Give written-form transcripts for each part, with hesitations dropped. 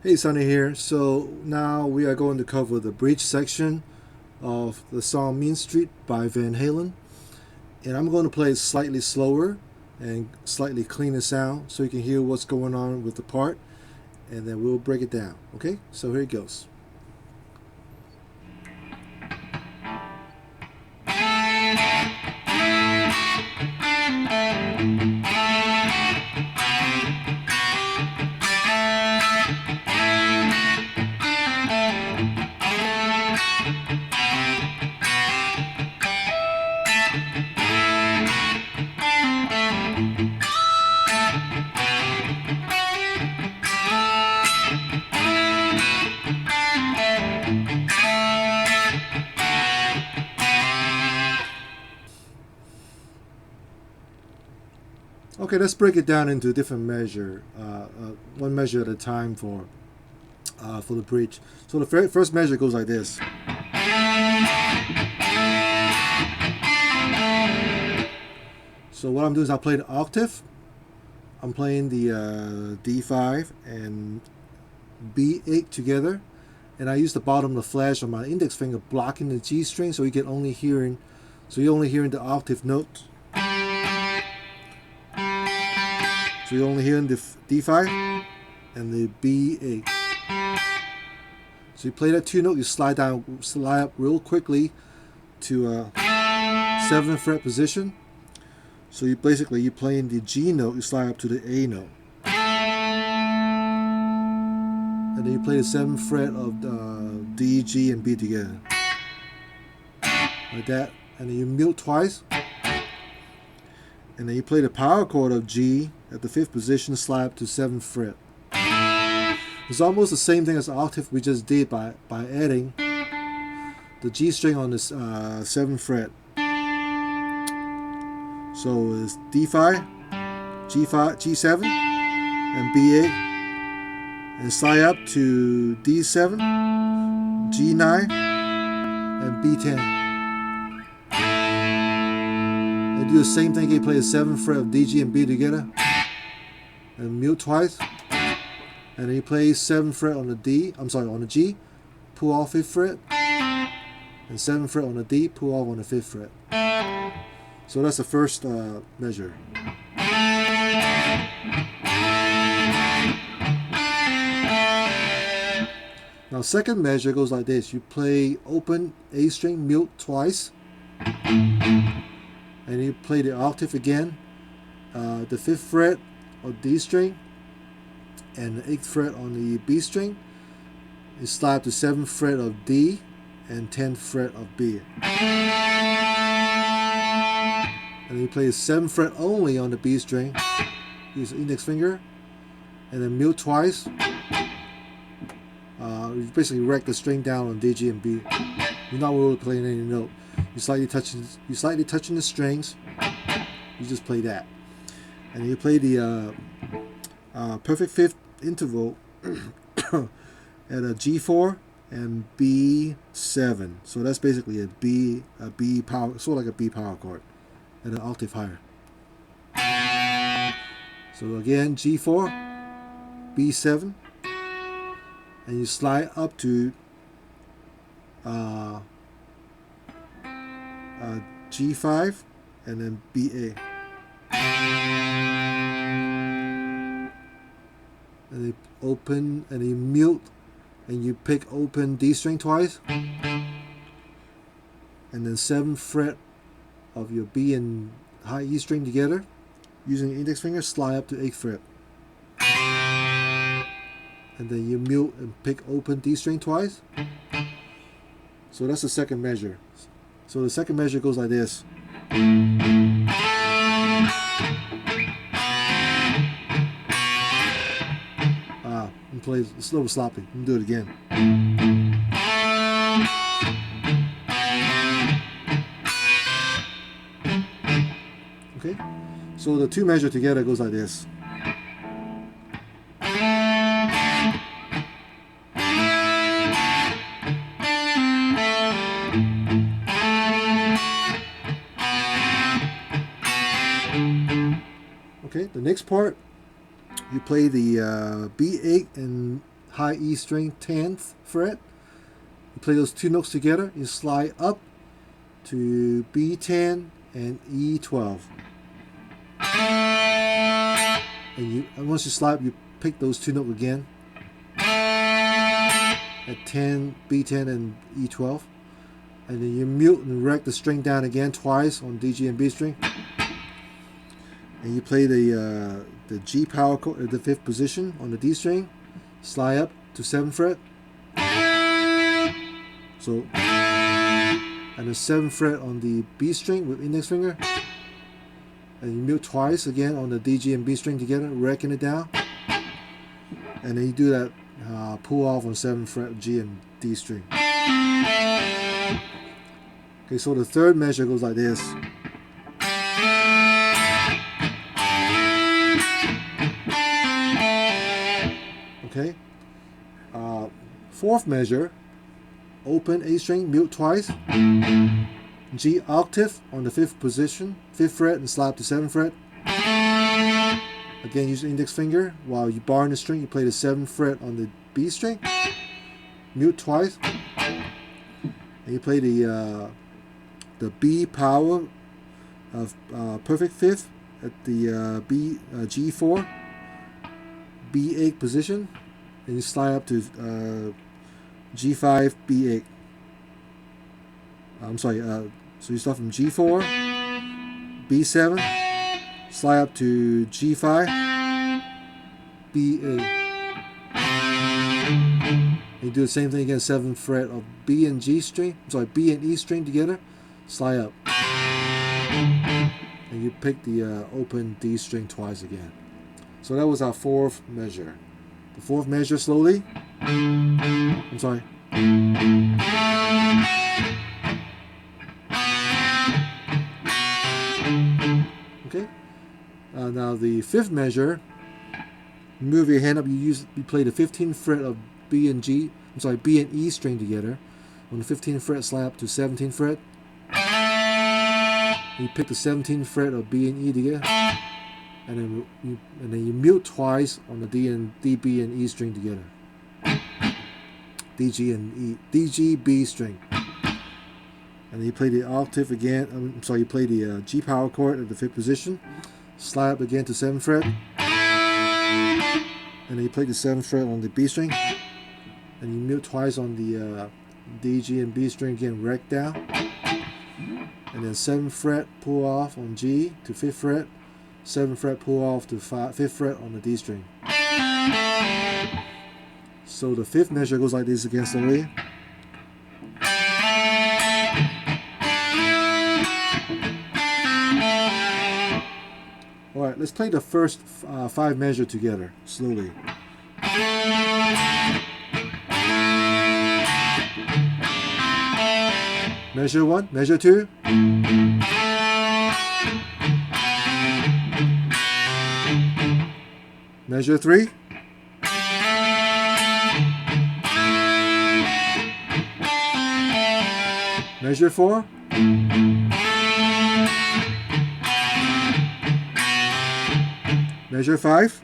Hey, Sonny here. So now we are going to cover the bridge section of the song Mean Street by Van Halen. And I'm going to play it slightly slower and slightly cleaner sound so you can hear what's going on with the part. And then we'll break it down. Okay? So here it goes. Okay, let's break it down into different measure, one measure at a time for the bridge. So the first measure goes like this. So what I'm doing is I'm playing the octave. I'm playing the D5 and B8 together, and I use the bottom of the flash on my index finger blocking the G string, so you're only hearing the octave note. So you're only hearing the D5 and the B8. So you play that two note, you slide up real quickly to a 7th fret position. So you playing the G note, you slide up to the A note. And then you play the 7th fret of D, G, and B together. Like that. And then you mute twice. And then you play the power chord of G at the 5th position, slide up to 7th fret. It's almost the same thing as the octave we just did by adding the G string on this 7th fret. So it's D5, G5, G7, and B8, and slide up to D7, G9, and B10. And do the same thing. You play the 7th fret of D, G, and B together, and mute twice. And then you play 7th fret on the on the G, pull off 5th fret, and 7th fret on the D, pull off on the 5th fret. So that's the first measure. Now second measure goes like this. You play open A string, mute twice, and you play the octave again, the 5th fret of D string, and the 8th fret on the B string. You slide to 7th fret of D and 10th fret of B. And then you play the 7th fret only on the B string. Use the index finger, and then mute twice. You basically wreck the string down on D, G, and B. You're not really playing any note. You're slightly touching the strings. You just play that, and then you play the perfect 5th interval at a G4 and B7. So that's basically a B power, sort of like a B power chord, and an octave higher. So again, G4, B7, and you slide up to G5 and then BA. And you open and you mute and you pick open D string twice, and then 7th fret of your B and high E string together, using the index finger, slide up to 8th fret, and then you mute and pick open D string twice. So that's the second measure. So the second measure goes like this. Play it's a little sloppy. Let me do it again. Okay, so the two measure together goes like this. Okay, the next part, you play the B8 and high E string 10th fret. You play those two notes together. You slide up to B10 and E12. And once you slide up, you pick those two notes again at 10, B10 and E12. And then you mute and rec the string down again twice on D, G, and B string. And you play the G power chord at the 5th position on the D string. Slide up to 7th fret. So, and the 7th fret on the B string with index finger. And you mute twice again on the D, G, and B string together, wrecking it down. And then you do that pull off on 7th fret G and D string. Okay, so the third measure goes like this. Okay. Fourth measure, open A string, mute twice. G octave on the 5th position, 5th fret, and slide to 7th fret. Again, use the index finger. While you bar in the string, you play the 7th fret on the B string. Mute twice. And you play the B power of perfect 5th at the G4, B8 position. And you slide up to G5, B8. I'm sorry, so you start from G4, B7, slide up to G5, B8. And you do the same thing again, 7th fret of B and G string, B and E string together, slide up. And you pick the open D string twice again. So that was our fourth measure. The fourth measure slowly. I'm sorry. Okay. Now the fifth measure. Move your hand up. You play the 15th fret of B and G. B and E string together. On the 15th fret, slide up to 17th fret. You pick the 17th fret of B and E together, and then you mute twice on the D, B, and E string together. D, G, and E, D, G, B string. And then you play the octave again. You play the G power chord at the 5th position. Slide up again to 7th fret. And then you play the 7th fret on the B string. And you mute twice on the D, G, and B string again, rec down. And then 7th fret, pull off on G to 5th fret. 7th fret, pull off to 5th fret on the D string. So the 5th measure goes like this again slowly. Alright, let's play the first 5 measures together, slowly. Measure 1, measure 2. Measure 3. Measure 4. Measure 5.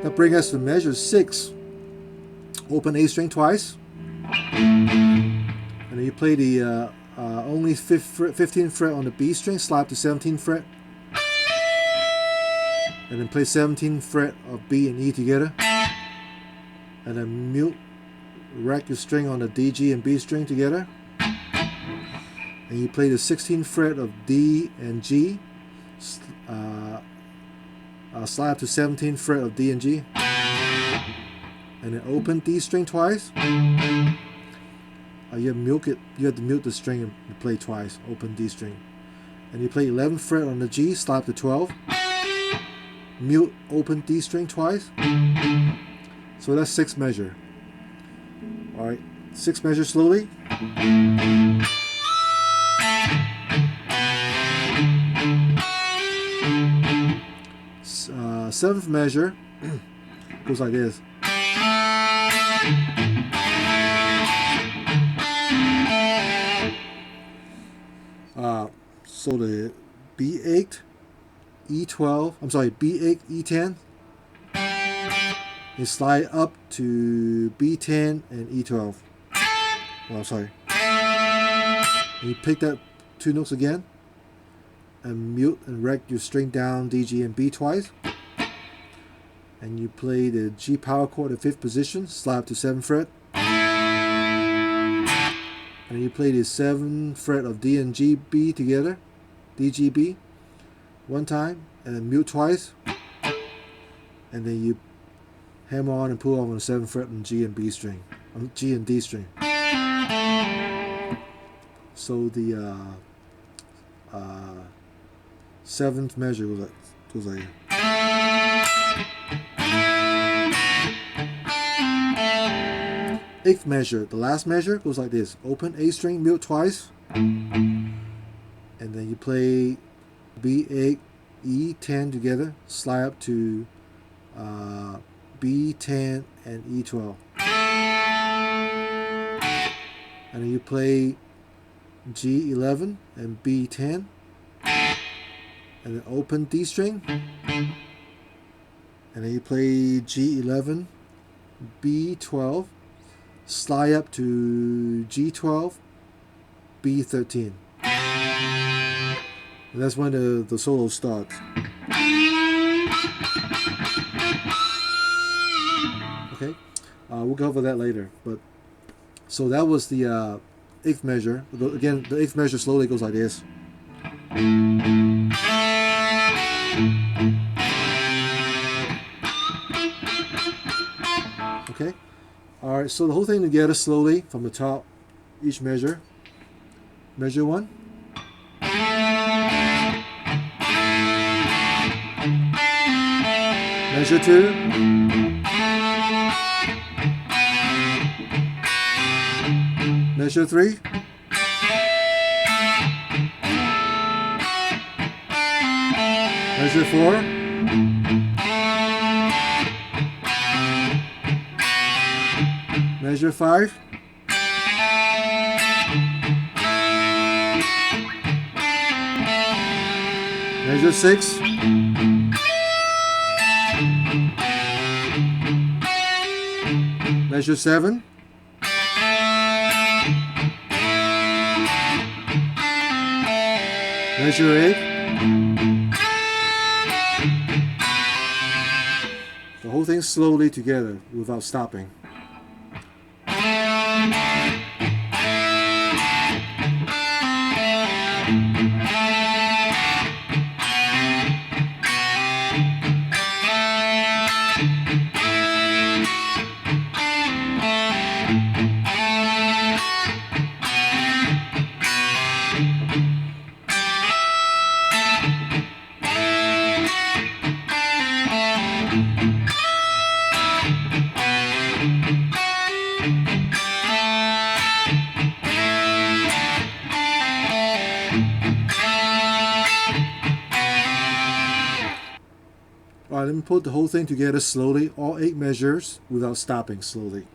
That brings us to measure 6. Open A string twice. And then you play the only 15th fret on the B string, slide to 17th fret. And then play 17th fret of B and E together. And then mute, rack your string on the D, G, and B string together. And you play the 16th fret of D and G. Slide up to 17th fret of D and G. And then open D string twice. You have to mute the string and play twice. Open D string. And you play 11th fret on the G, slide up to 12. Mute, open D string twice. So that's 6th measure. Alright, 6th measure slowly. 7th measure goes like this. So the B8 E12, I'm sorry, B8, E10, and slide up to B10 and E12. Oh, sorry. And you pick that two notes again, and mute and rec your string down D, G, and B twice. And you play the G power chord at 5th position, slide up to 7th fret. And you play the 7th fret of D and G, B together, D, G, B, one time, and then mute twice. And then you hammer on and pull on the 7th fret on G and B string, on G and D string. So the 7th measure goes like 8th measure, the last measure, goes like this. Open A string, mute twice, and then you play B8, E10 together, slide up to B10 and E12. And then you play G11 and B10, and then open D string, and then you play G11, B12, slide up to G12, B13. And that's when the solo starts. Okay, we'll go over that later. But so that was the 8th measure. Again, the 8th measure slowly goes like this. Okay. All right. So the whole thing together slowly from the top, each measure. Measure 1. Measure 2. Measure 3. Measure 4. Measure 5. Measure 6. Measure 7. Measure 8. The whole thing slowly together without stopping. Alright, let me put the whole thing together slowly, all 8 measures without stopping slowly.